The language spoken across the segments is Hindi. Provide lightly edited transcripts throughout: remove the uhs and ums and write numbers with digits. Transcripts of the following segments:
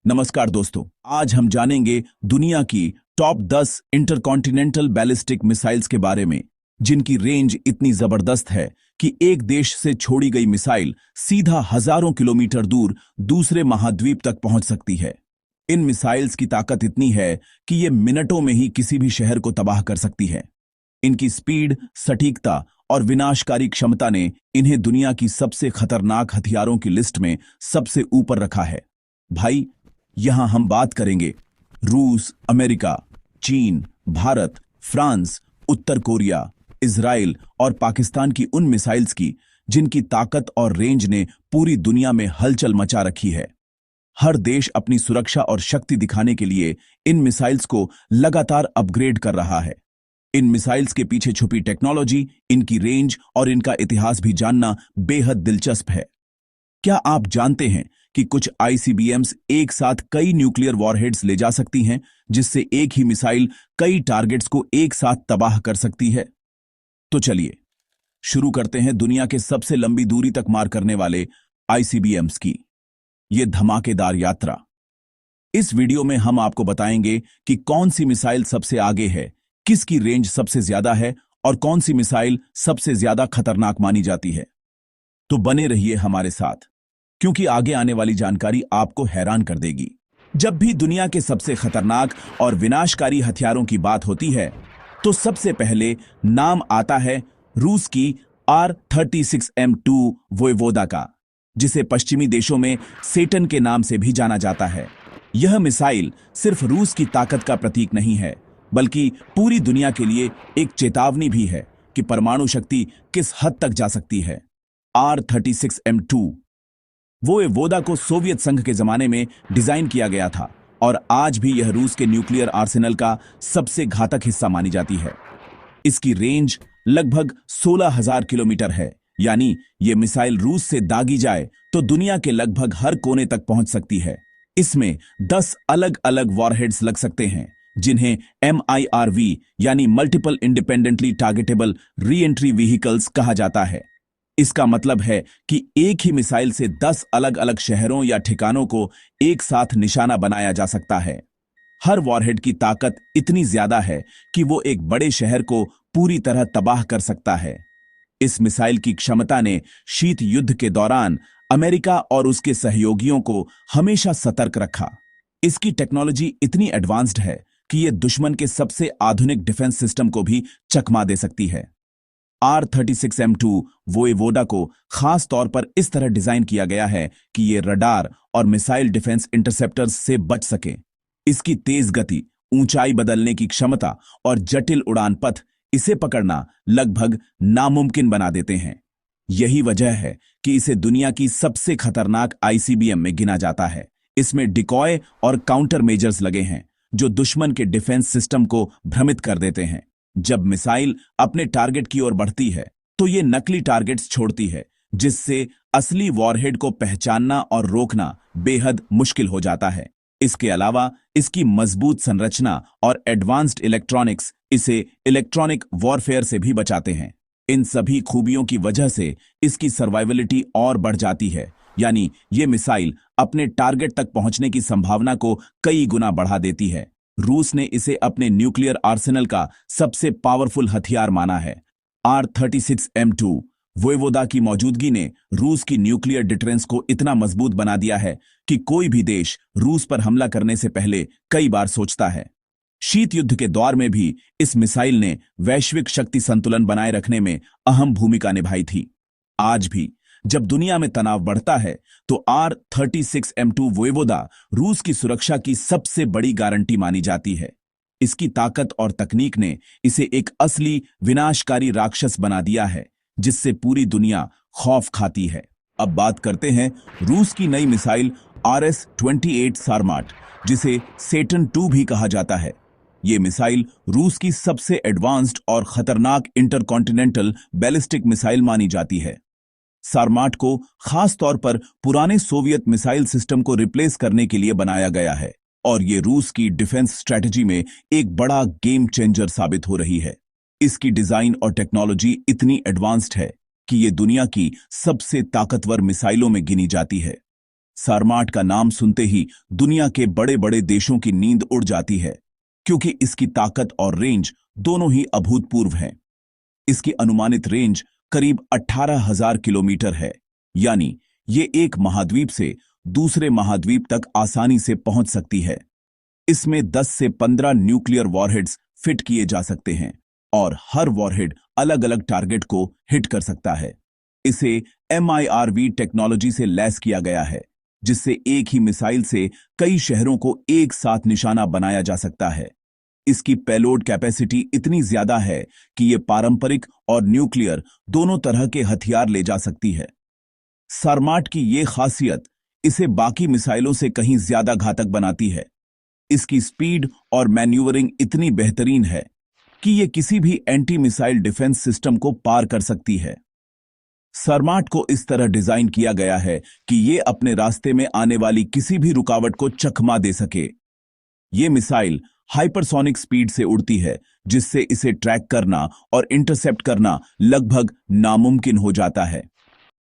नमस्कार दोस्तों, आज हम जानेंगे दुनिया की टॉप 10 इंटरकॉन्टिनेंटल बैलिस्टिक मिसाइल्स के बारे में, जिनकी रेंज इतनी जबरदस्त है कि एक देश से छोड़ी गई मिसाइल सीधा हजारों किलोमीटर दूर दूसरे महाद्वीप तक पहुंच सकती है। इन मिसाइल्स की ताकत इतनी है कि ये मिनटों में ही किसी भी शहर को तबाह कर सकती है। इनकी स्पीड, सटीकता और विनाशकारी क्षमता ने इन्हें दुनिया की सबसे खतरनाक हथियारों की लिस्ट में सबसे ऊपर रखा है। भाई, यहां हम बात करेंगे रूस, अमेरिका, चीन, भारत, फ्रांस, उत्तर कोरिया, इजराइल और पाकिस्तान की उन मिसाइल्स की जिनकी ताकत और रेंज ने पूरी दुनिया में हलचल मचा रखी है। हर देश अपनी सुरक्षा और शक्ति दिखाने के लिए इन मिसाइल्स को लगातार अपग्रेड कर रहा है। इन मिसाइल्स के पीछे छुपी टेक्नोलॉजी, इनकी रेंज और इनका इतिहास भी जानना बेहद दिलचस्प है। क्या आप जानते हैं कि कुछ आईसीबीएम्स एक साथ कई न्यूक्लियर वॉरहेड्स ले जा सकती हैं, जिससे एक ही मिसाइल कई टारगेट्स को एक साथ तबाह कर सकती है? तो चलिए शुरू करते हैं दुनिया के सबसे लंबी दूरी तक मार करने वाले आईसीबीएम्स की ये धमाकेदार यात्रा। इस वीडियो में हम आपको बताएंगे कि कौन सी मिसाइल सबसे आगे है, किसकी रेंज सबसे ज्यादा है और कौन सी मिसाइल सबसे ज्यादा खतरनाक मानी जाती है। तो बने रहिए हमारे साथ, क्योंकि आगे आने वाली जानकारी आपको हैरान कर देगी। जब भी दुनिया के सबसे खतरनाक और विनाशकारी हथियारों की बात होती है, तो सबसे पहले नाम आता है रूस की R-36M2 वोयवोदा का, जिसे पश्चिमी देशों में सेटन के नाम से भी जाना जाता है। यह मिसाइल सिर्फ रूस की ताकत का प्रतीक नहीं है, बल्कि पूरी दुनिया के लिए एक चेतावनी भी है कि परमाणु शक्ति किस हद तक जा सकती है। R-36M2 वोयवोदा को सोवियत संघ के जमाने में डिजाइन किया गया था और आज भी यह रूस के न्यूक्लियर आर्सेनल का सबसे घातक हिस्सा मानी जाती है। इसकी रेंज लगभग 16,000 किलोमीटर है, यानी यह मिसाइल रूस से दागी जाए तो दुनिया के लगभग हर कोने तक पहुंच सकती है। इसमें 10 अलग अलग वॉरहेड्स लग सकते हैं, जिन्हें MIRV यानी multiple independently targetable re entry vehicles कहा जाता है। इसका मतलब है कि एक ही मिसाइल से 10 अलग अलग शहरों या ठिकानों को एक साथ निशाना बनाया जा सकता है। हर वॉरहेड की ताकत इतनी ज्यादा है कि वो एक बड़े शहर को पूरी तरह तबाह कर सकता है। इस मिसाइल की क्षमता ने शीत युद्ध के दौरान अमेरिका और उसके सहयोगियों को हमेशा सतर्क रखा। इसकी टेक्नोलॉजी इतनी एडवांस्ड है कि ये दुश्मन के सबसे आधुनिक डिफेंस सिस्टम को भी चकमा दे सकती है। R-36M2 वोयवोदा को खास तौर पर इस तरह डिजाइन किया गया है कि ये रडार और मिसाइल डिफेंस इंटरसेप्टर्स से बच सके। इसकी तेज गति, ऊंचाई बदलने की क्षमता और जटिल उड़ान पथ इसे पकड़ना लगभग नामुमकिन बना देते हैं। यही वजह है कि इसे दुनिया की सबसे खतरनाक आईसीबीएम में गिना जाता है। इसमें डिकॉय और काउंटर मेजर्स लगे हैं, जो दुश्मन के डिफेंस सिस्टम को भ्रमित कर देते हैं। जब मिसाइल अपने टारगेट की ओर बढ़ती है, तो ये नकली टारगेट्स छोड़ती है, जिससे असली वॉरहेड को पहचानना और रोकना बेहद मुश्किल हो जाता है। इसके अलावा इसकी मजबूत संरचना और एडवांस्ड इलेक्ट्रॉनिक्स इसे इलेक्ट्रॉनिक वॉरफेयर से भी बचाते हैं। इन सभी खूबियों की वजह से इसकी सर्वाइवलिटी और बढ़ जाती है, यानी ये मिसाइल अपने टारगेट तक पहुंचने की संभावना को कई गुना बढ़ा देती है। रूस ने इसे अपने न्यूक्लियर आर्सेनल का सबसे पावरफुल हथियार माना है। R-36M2 वोयवोदा की मौजूदगी ने रूस की न्यूक्लियर डिटरेंस को इतना मजबूत बना दिया है कि कोई भी देश रूस पर हमला करने से पहले कई बार सोचता है। शीत युद्ध के दौर में भी इस मिसाइल ने वैश्विक शक्ति संतुलन बनाए रखने में अहम भूमिका निभाई थी। आज भी जब दुनिया में तनाव बढ़ता है, तो R-36M2 वोयवोदा रूस की सुरक्षा की सबसे बड़ी गारंटी मानी जाती है। इसकी ताकत और तकनीक ने इसे एक असली विनाशकारी राक्षस बना दिया है, जिससे पूरी दुनिया खौफ खाती है। अब बात करते हैं रूस की नई मिसाइल RS-28 सारमाट, जिसे सेटन 2 भी कहा जाता है। ये मिसाइल रूस की सबसे एडवांस्ड और खतरनाक इंटरकॉन्टिनेंटल बैलिस्टिक मिसाइल मानी जाती है। सारमाट को खास तौर पर पुराने सोवियत मिसाइल सिस्टम को रिप्लेस करने के लिए बनाया गया है और ये रूस की डिफेंस स्ट्रेटजी में एक बड़ा गेम चेंजर साबित हो रही है। इसकी डिजाइन और टेक्नोलॉजी इतनी एडवांस्ड है कि ये दुनिया की सबसे ताकतवर मिसाइलों में गिनी जाती है। सारमाट का नाम सुनते ही दुनिया के बड़े बड़े देशों की नींद उड़ जाती है, क्योंकि इसकी ताकत और रेंज दोनों ही अभूतपूर्व हैं। इसकी अनुमानित रेंज करीब 18,000 किलोमीटर है, यानी ये एक महाद्वीप से दूसरे महाद्वीप तक आसानी से पहुंच सकती है। इसमें 10 से 15 न्यूक्लियर वॉरहेड्स फिट किए जा सकते हैं और हर वॉरहेड अलग अलग टारगेट को हिट कर सकता है। इसे MIRV टेक्नोलॉजी से लैस किया गया है, जिससे एक ही मिसाइल से कई शहरों को एक साथ निशाना बनाया जा सकता है। इसकी पेलोड कैपेसिटी इतनी ज्यादा है कि ये पारंपरिक और न्यूक्लियर दोनों तरह के हथियार ले जा सकती है। सारमाट की ये खासियत इसे बाकी मिसाइलों से कहीं ज्यादा घातक बनाती है। इसकी स्पीड और मैन्यूवरिंग इतनी बेहतरीन है कि ये किसी भी एंटी मिसाइल डिफेंस सिस्टम को पार कर सकती है। सारमाट को इस तरह डिजाइन किया गया है कि ये अपने रास्ते में आने वाली किसी भी रुकावट को चकमा दे सके। ये मिसाइल हाइपरसोनिक स्पीड से उड़ती है, जिससे इसे ट्रैक करना और इंटरसेप्ट करना लगभग नामुमकिन हो जाता है।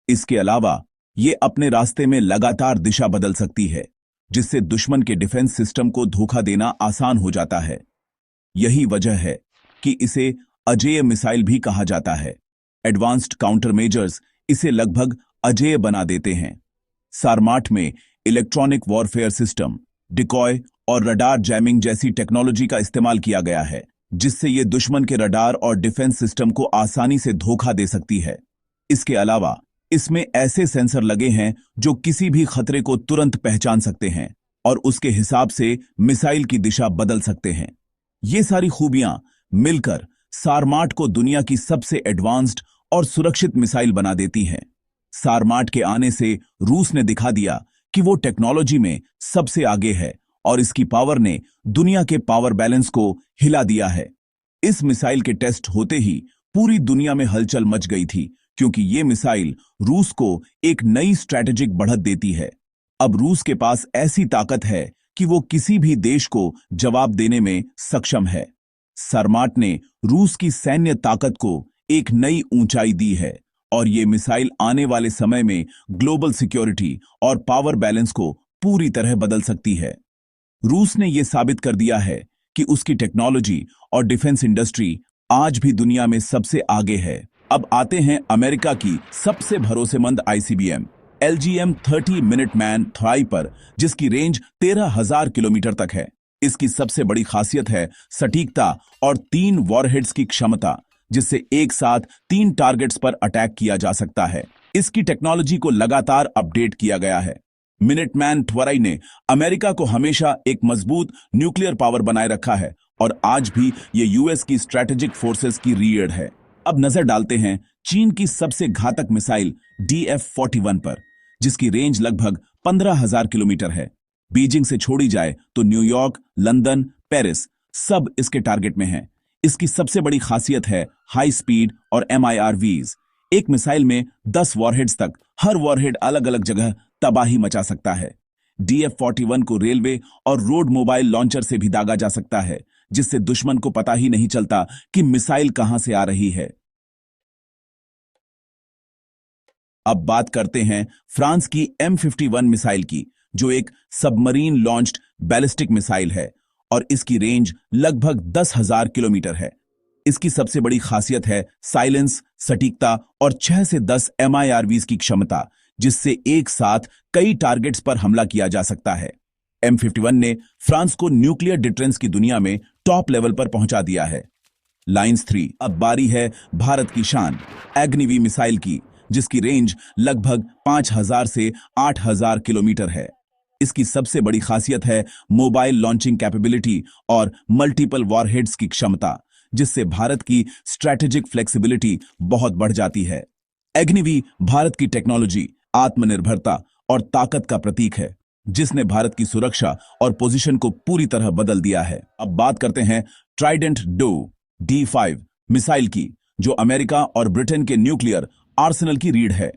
इसके अलावा ये अपने रास्ते में लगातार दिशा बदल सकती है, जिससे दुश्मन के डिफेंस सिस्टम को धोखा देना आसान हो जाता है। यही वजह है कि इसे अजेय मिसाइल भी कहा जाता है। एडवांस्ड काउंटर मेजर्स इसे लगभग अजेय बना देते हैं। सारमाट में इलेक्ट्रॉनिक वॉरफेयर सिस्टम, डिकॉय और रडार जैमिंग जैसी टेक्नोलॉजी का इस्तेमाल किया गया है, जिससे ये दुश्मन के रडार और डिफेंस सिस्टम को आसानी से धोखा दे सकती है। इसके अलावा इसमें ऐसे सेंसर लगे हैं जो किसी भी खतरे को तुरंत पहचान सकते हैं और उसके हिसाब से मिसाइल की दिशा बदल सकते हैं। ये सारी खूबियां मिलकर सारमाट को दुनिया की सबसे एडवांस्ड और सुरक्षित मिसाइल बना देती हैं। सारमाट के आने से रूस ने दिखा दिया कि वो टेक्नोलॉजी में सबसे आगे है और इसकी पावर ने दुनिया के पावर बैलेंस को हिला दिया है। इस मिसाइल के टेस्ट होते ही पूरी दुनिया में हलचल मच गई थी, क्योंकि ये मिसाइल रूस को एक नई स्ट्रैटेजिक बढ़त देती है। अब रूस के पास ऐसी ताकत है कि वो किसी भी देश को जवाब देने में सक्षम है। सारमाट ने रूस की सैन्य ताकत को एक नई ऊंचाई दी है और ये मिसाइल आने वाले समय में ग्लोबल सिक्योरिटी और पावर बैलेंस को पूरी तरह बदल सकती है। रूस ने यह साबित कर दिया है कि उसकी टेक्नोलॉजी और डिफेंस इंडस्ट्री आज भी दुनिया में सबसे आगे है। अब आते हैं अमेरिका की सबसे भरोसेमंद ICBM LGM-30 मिनटमैन थ्राई पर, जिसकी रेंज 13,000 किलोमीटर तक है। इसकी सबसे बड़ी खासियत है सटीकता और 3 वॉरहेड्स की क्षमता, जिससे एक साथ 3 टारगेट्स पर अटैक किया जा सकता है। इसकी टेक्नोलॉजी को लगातार अपडेट किया गया है। मिनटमैन थ्राई ने अमेरिका को हमेशा एक मजबूत न्यूक्लियर पावर बनाए रखा है और आज भी ये US की स्ट्रैटेजिक फोर्सेस की रीढ़ है। अब नजर डालते हैं चीन की सबसे घातक मिसाइल DF-41 पर, जिसकी रेंज लगभग 15,000 किलोमीटर है। बीजिंग से छोड़ी जाए तो न्यूयॉर्क, लंदन, पेरिस सब इसके टारगेट में हैं। इसकी सबसे बड़ी खासियत है हाई स्पीड और MIRVs। एक मिसाइल में 10 वॉरहेड्स तक, हर वॉरहेड अलग अलग जगह तबाही मचा सकता है। DF-41 को रेलवे और रोड मोबाइल लॉन्चर से भी दागा जा सकता है, जिससे दुश्मन को पता ही नहीं चलता कि मिसाइल कहां से आ रही है। अब बात करते हैं फ्रांस की M51 मिसाइल की, जो एक सबमरीन लॉन्च्ड बैलिस्टिक मिसाइल है और इसकी रेंज लगभग 10,000 किलोमीटर है। इसकी सबसे बड़ी खासियत है साइलेंस, सटीकता और 6 से 10 MIRVs की क्षमता, जिससे एक साथ कई टारगेट्स पर हमला किया जा सकता है। M51 ने फ्रांस को न्यूक्लियर डिफेंस की दुनिया में टॉप लेवल पर पहुंचा दिया है। लाइन्स 3। अब बारी है भारत की शान अग्निवीर मिसाइल की, जिसकी रेंज लगभग 5,000 से 8,000 किलोमीटर है। इसकी सबसे बड़ी खासियत है मोबाइल लॉन्चिंग कैपेबिलिटी और मल्टीपल वॉरहेड्स की क्षमता, जिससे भारत की स्ट्रैटेजिक फ्लेक्सिबिलिटी बहुत बढ़ जाती है। अग्निवीर भारत की टेक्नोलॉजी, आत्मनिर्भरता और ताकत का प्रतीक है, जिसने भारत की सुरक्षा और पोजीशन को पूरी तरह बदल दिया है। अब बात करते हैं ट्राइडेंट D5 मिसाइल की, जो अमेरिका और ब्रिटेन के न्यूक्लियर आर्सेनल की रीढ़ है।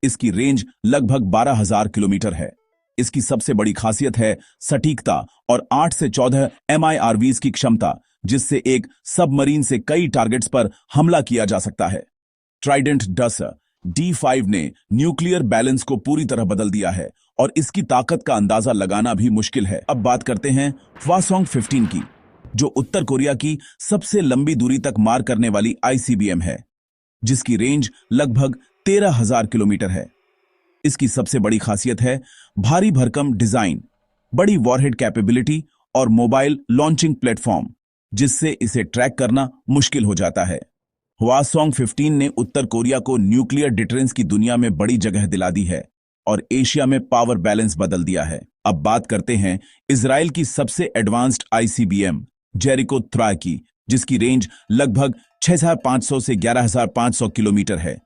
इसकी रेंज लगभग 12,000 किलोमीटर है। इसकी सबसे बड़ी खासियत है सटीकता और 8 से 14 MIRVs की क्षमता, जिससे एक सबमरीन से कई टारगेट्स पर हमला किया जा सकता है। ट्राइडेंट D5 ने न्यूक्लियर बैलेंस को पूरी तरह बदल दिया है और इसकी ताकत का अंदाजा लगाना भी मुश्किल है। अब बात करते हैं हवासोंग 15 की, जो उत्तर कोरिया की सबसे लंबी दूरी तक मार करने वाली आईसीबीएम है, जिसकी रेंज लगभग 13,000 किलोमीटर है। इसकी सबसे बड़ी खासियत है भारी भरकम डिजाइन, बड़ी वॉरहेड कैपेबिलिटी और मोबाइल लॉन्चिंग प्लेटफॉर्म, जिससे इसे ट्रैक करना मुश्किल हो जाता है। हवासोंग 15 ने उत्तर कोरिया को न्यूक्लियर डिटरेंस की दुनिया में बड़ी जगह दिला दी है और एशिया में पावर बैलेंस बदल दिया है। अब बात करते हैं इजराइल की सबसे एडवांस्ड आईसीबीएम जेरिको थ्राय की, जिसकी रेंज लगभग 6,500 से 11,500 किलोमीटर है।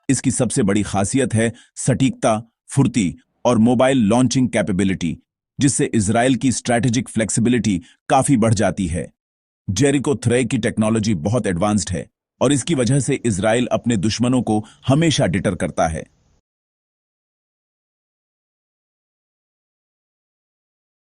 इसकी सबसे बड़ी खासियत है सटीकता, फुर्ती और मोबाइल लॉन्चिंग कैपेबिलिटी, जिससे इजराइल की स्ट्रैटेजिक फ्लेक्सिबिलिटी काफी बढ़ जाती है। जेरिको थ्राय की टेक्नोलॉजी बहुत एडवांस्ड है और इसकी वजह से इजराइल अपने दुश्मनों को हमेशा डिटर करता है।